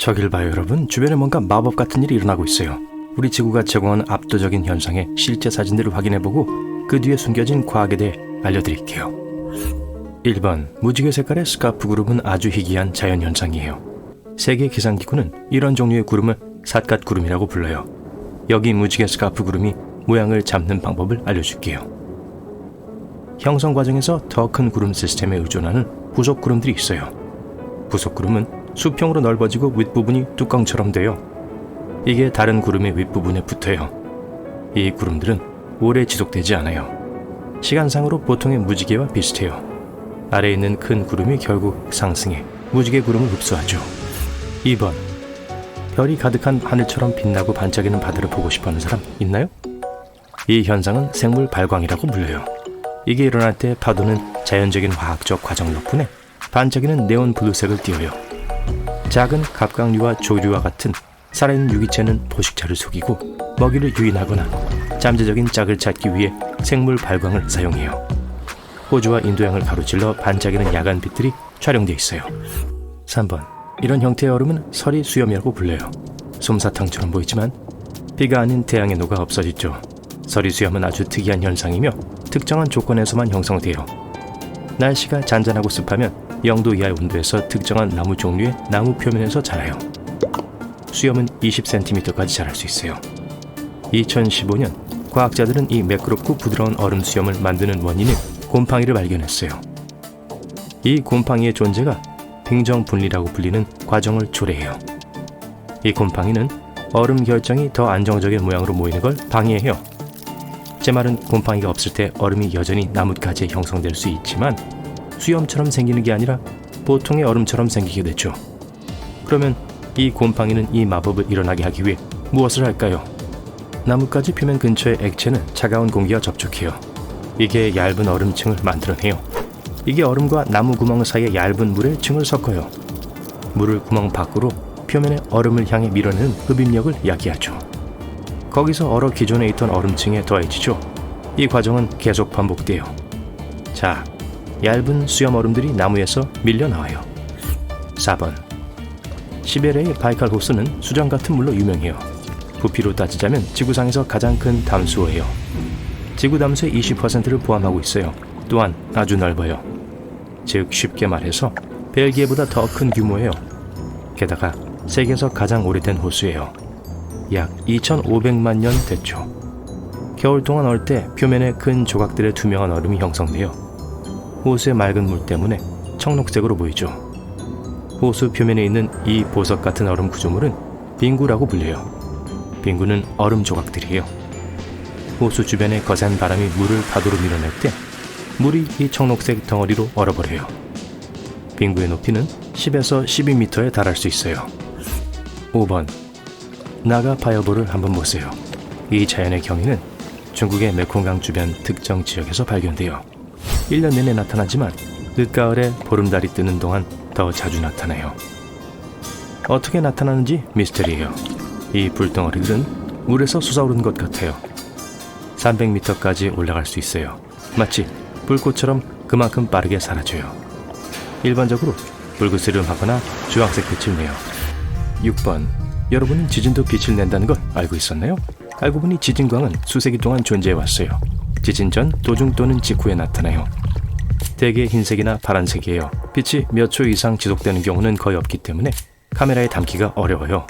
저길 봐요 여러분. 주변에 뭔가 마법 같은 일이 일어나고 있어요. 우리 지구가 제공하는 압도적인 현상의 실제 사진들을 확인해보고 그 뒤에 숨겨진 과학에 대해 알려드릴게요. 1번, 무지개 색깔의 스카프 구름은 아주 희귀한 자연현상이에요. 세계 기상기구는 이런 종류의 구름을 삿갓구름이라고 불러요. 여기 무지개 스카프 구름이 모양을 잡는 방법을 알려줄게요. 형성 과정에서 더 큰 구름 시스템에 의존하는 부속 구름들이 있어요. 부속 구름은 수평으로 넓어지고 윗부분이 뚜껑처럼 돼요. 이게 다른 구름의 윗부분에 붙어요. 이 구름들은 오래 지속되지 않아요. 시간상으로 보통의 무지개와 비슷해요. 아래에 있는 큰 구름이 결국 상승해 무지개 구름을 흡수하죠. 2번, 별이 가득한 하늘처럼 빛나고 반짝이는 바다를 보고 싶어하는 사람 있나요? 이 현상은 생물 발광이라고 불려요. 이게 일어날 때 파도는 자연적인 화학적 과정 덕분에 반짝이는 네온 블루색을 띄어요. 작은 갑각류와 조류와 같은 살아있는 유기체는 포식자를 속이고 먹이를 유인하거나 잠재적인 짝을 찾기 위해 생물 발광을 사용해요. 호주와 인도양을 가로질러 반짝이는 야간빛들이 촬영돼 있어요. 3번, 이런 형태의 얼음은 서리 수염이라고 불려요. 솜사탕처럼 보이지만 비가 아닌 태양의 녹아 없어지죠. 서리 수염은 아주 특이한 현상이며 특정한 조건에서만 형성돼요. 날씨가 잔잔하고 습하면 0도 이하의 온도에서 특정한 나무 종류의 나무 표면에서 자라요. 수염은 20cm까지 자랄 수 있어요. 2015년 과학자들은 이 매끄럽고 부드러운 얼음 수염을 만드는 원인인 곰팡이를 발견했어요. 이 곰팡이의 존재가 빙정 분리라고 불리는 과정을 초래해요. 이 곰팡이는 얼음 결정이 더 안정적인 모양으로 모이는 걸 방해해요. 제 말은 곰팡이가 없을 때 얼음이 여전히 나뭇가지에 형성될 수 있지만 수염처럼 생기는 게 아니라 보통의 얼음처럼 생기게 되죠. 그러면 이 곰팡이는 이 마법을 일어나게 하기 위해 무엇을 할까요? 나뭇가지 표면 근처의 액체는 차가운 공기와 접촉해요. 이게 얇은 얼음층을 만들어내요. 이게 얼음과 나무 구멍 사이의 얇은 물에 층을 섞어요. 물을 구멍 밖으로 표면의 얼음을 향해 밀어내는 흡입력을 야기하죠. 거기서 얼어 기존에 있던 얼음층에 더해지죠. 이 과정은 계속 반복돼요. 자, 얇은 수염 얼음들이 나무에서 밀려 나와요. 4번, 시베리아의 바이칼 호수는 수정 같은 물로 유명해요. 부피로 따지자면 지구상에서 가장 큰 담수어예요. 지구 담수의 20%를 포함하고 있어요. 또한 아주 넓어요. 즉 쉽게 말해서 벨기에보다 더 큰 규모예요. 게다가 세계에서 가장 오래된 호수예요. 약 2,500만 년 됐죠. 겨울 동안 얼 때 표면에 큰 조각들의 투명한 얼음이 형성돼요. 호수의 맑은 물 때문에 청록색으로 보이죠. 호수 표면에 있는 이 보석 같은 얼음 구조물은 빙구라고 불려요. 빙구는 얼음 조각들이에요. 호수 주변의 거센 바람이 물을 파도로 밀어낼 때 물이 이 청록색 덩어리로 얼어버려요. 빙구의 높이는 10에서 12m에 달할 수 있어요. 5번, 나가 파이어볼을 한번 보세요. 이 자연의 경이는 중국의 메콩강 주변 특정 지역에서 발견돼요. 1년 내내 나타나지만 늦가을에 보름달이 뜨는 동안 더 자주 나타나요. 어떻게 나타나는지 미스터리예요. 이 불덩어리들은 물에서 솟아오르는 것 같아요. 300m까지 올라갈 수 있어요. 마치 불꽃처럼 그만큼 빠르게 사라져요. 일반적으로 붉으스름하거나 주황색 빛을 내요. 6번, 여러분은 지진도 빛을 낸다는 걸 알고 있었나요? 알고 보니 지진광은 수세기 동안 존재해왔어요. 지진 전, 도중 또는 직후에 나타나요. 대개 흰색이나 파란색이에요. 빛이 몇 초 이상 지속되는 경우는 거의 없기 때문에 카메라에 담기가 어려워요.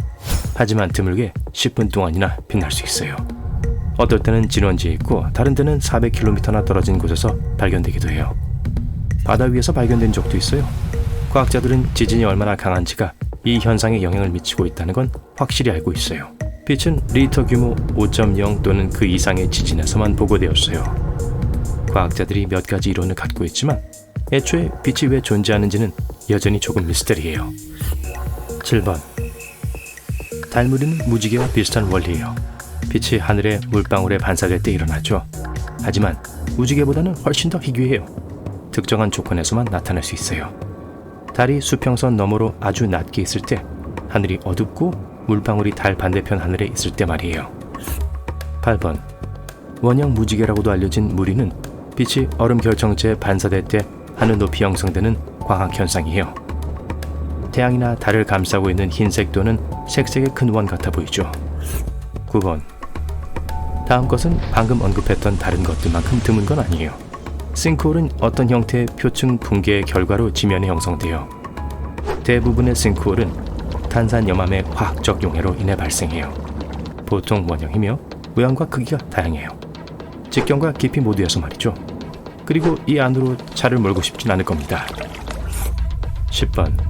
하지만 드물게 10분 동안이나 빛날 수 있어요. 어떨 때는 진원지에 있고 다른 때는 400km나 떨어진 곳에서 발견되기도 해요. 바다 위에서 발견된 적도 있어요. 과학자들은 지진이 얼마나 강한지가 이 현상에 영향을 미치고 있다는 건 확실히 알고 있어요. 빛은 리터 규모 5.0 또는 그 이상의 지진에서만 보고되었어요. 과학자들이 몇 가지 이론을 갖고 있지만 애초에 빛이 왜 존재하는지는 여전히 조금 미스터리예요. 7번, 달무리는 무지개와 비슷한 원리예요. 빛이 하늘의 물방울에 반사될 때 일어나죠. 하지만 무지개보다는 훨씬 더 희귀해요. 특정한 조건에서만 나타날 수 있어요. 달이 수평선 너머로 아주 낮게 있을 때, 하늘이 어둡고 물방울이 달 반대편 하늘에 있을 때 말이에요. 8번, 원형 무지개라고도 알려진 무리는 빛이 얼음 결정체에 반사될 때 하늘 높이 형성되는 광학 현상이에요. 태양이나 달을 감싸고 있는 흰색 또는 색색의 큰 원 같아 보이죠. 9번. 다음 것은 방금 언급했던 다른 것들만큼 드문 건 아니에요. 싱크홀은 어떤 형태의 표층 붕괴의 결과로 지면에 형성돼요. 대부분의 싱크홀은 탄산염암의 화학적 용해로 인해 발생해요. 보통 원형이며 모양과 크기가 다양해요. 직경과 깊이 모두에서 말이죠. 그리고 이 안으로 차를 몰고 싶진 않을 겁니다. 10번.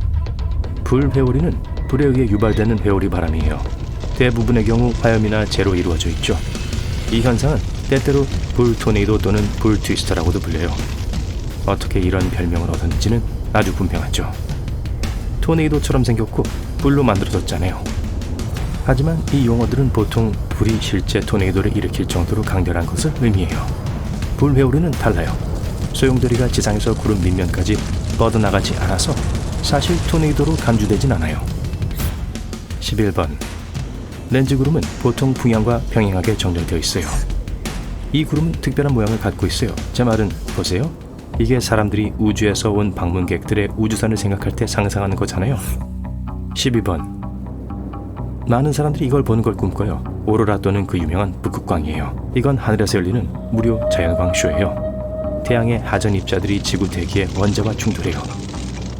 불회오리는 불에 의해 유발되는 회오리 바람이에요. 대부분의 경우 화염이나 재로 이루어져 있죠. 이 현상은 때때로 불 토네이도 또는 불 트위스터라고도 불려요. 어떻게 이런 별명을 얻었는지는 아주 분명하죠. 토네이도처럼 생겼고 불로 만들어졌잖아요. 하지만 이 용어들은 보통 불이 실제 토네이도를 일으킬 정도로 강렬한 것을 의미해요. 불회오리는 달라요. 소용돌이가 지상에서 구름 밑면까지 뻗어나가지 않아서 사실 토네이도로 간주되진 않아요. 11번. 렌즈 구름은 보통 풍향과 평행하게 정렬되어 있어요. 이 구름은 특별한 모양을 갖고 있어요. 제 말은 보세요. 이게 사람들이 우주에서 온 방문객들의 우주선을 생각할 때 상상하는 거잖아요. 12번. 많은 사람들이 이걸 보는 걸 꿈꿔요. 오로라 또는 그 유명한 북극광이에요. 이건 하늘에서 열리는 무료 자연광 쇼예요. 태양의 하전 입자들이 지구 대기의 원자와 충돌해요.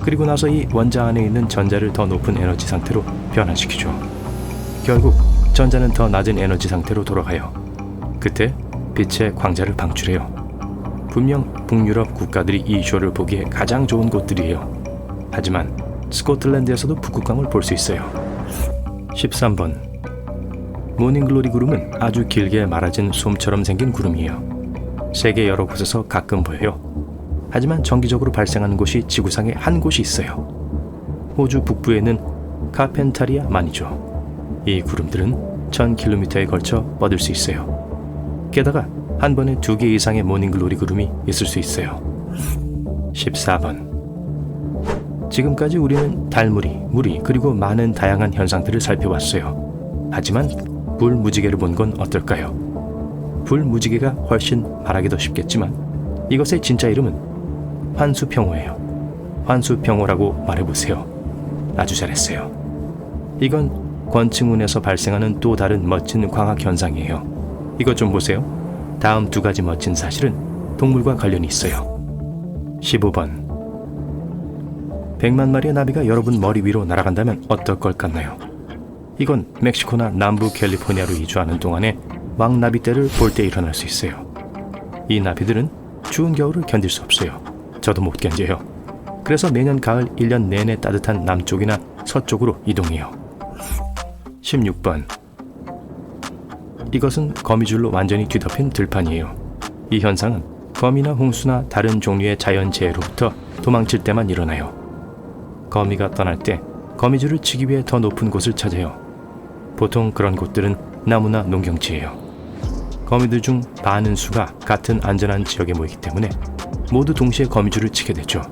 그리고 나서 이 원자 안에 있는 전자를 더 높은 에너지 상태로 변화시키죠. 결국 전자는 더 낮은 에너지 상태로 돌아가요. 그때 빛의 광자를 방출해요. 분명 북유럽 국가들이 이 쇼를 보기에 가장 좋은 곳들이에요. 하지만 스코틀랜드에서도 북극광을 볼 수 있어요. 13번. 모닝글로리 구름은 아주 길게 말아진 솜처럼 생긴 구름이에요. 세계 여러 곳에서 가끔 보여요. 하지만 정기적으로 발생하는 곳이 지구상에 한 곳이 있어요. 호주 북부에 있는 카펜타리아만이죠. 이 구름들은 1000km에 걸쳐 뻗을 수 있어요. 게다가 한 번에 2개 이상의 모닝글로리 구름이 있을 수 있어요. 14번. 지금까지 우리는 달무리, 무리 그리고 많은 다양한 현상들을 살펴봤어요. 하지만 불무지개를 본 건 어떨까요? 불무지개가 훨씬 말하기 더 쉽겠지만 이것의 진짜 이름은 환수평호예요. 환수평호라고 말해보세요. 아주 잘했어요. 이건 권층운에서 발생하는 또 다른 멋진 광학 현상이에요. 이것 좀 보세요. 다음 2가지 멋진 사실은 동물과 관련이 있어요. 15번. 100만 마리의 나비가 여러분 머리 위로 날아간다면 어떨 것 같나요? 이건 멕시코나 남부 캘리포니아로 이주하는 동안에 왕나비 떼를 볼 때 일어날 수 있어요. 이 나비들은 추운 겨울을 견딜 수 없어요. 저도 못 견뎌요. 그래서 매년 가을 1년 내내 따뜻한 남쪽이나 서쪽으로 이동해요. 16번. 이것은 거미줄로 완전히 뒤덮인 들판이에요. 이 현상은 거미나 홍수나 다른 종류의 자연재해로부터 도망칠 때만 일어나요. 거미가 떠날 때 거미줄을 치기 위해 더 높은 곳을 찾아요. 보통 그런 곳들은 나무나 농경지예요. 거미들 중 반은 수가 같은 안전한 지역에 모이기 때문에 모두 동시에 거미줄을 치게 되죠.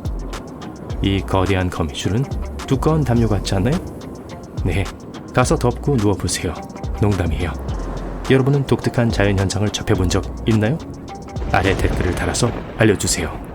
이 거대한 거미줄은 두꺼운 담요 같지 않나요? 네, 가서 덮고 누워보세요. 농담이에요. 여러분은 독특한 자연현상을 접해본 적 있나요? 아래 댓글을 달아서 알려주세요.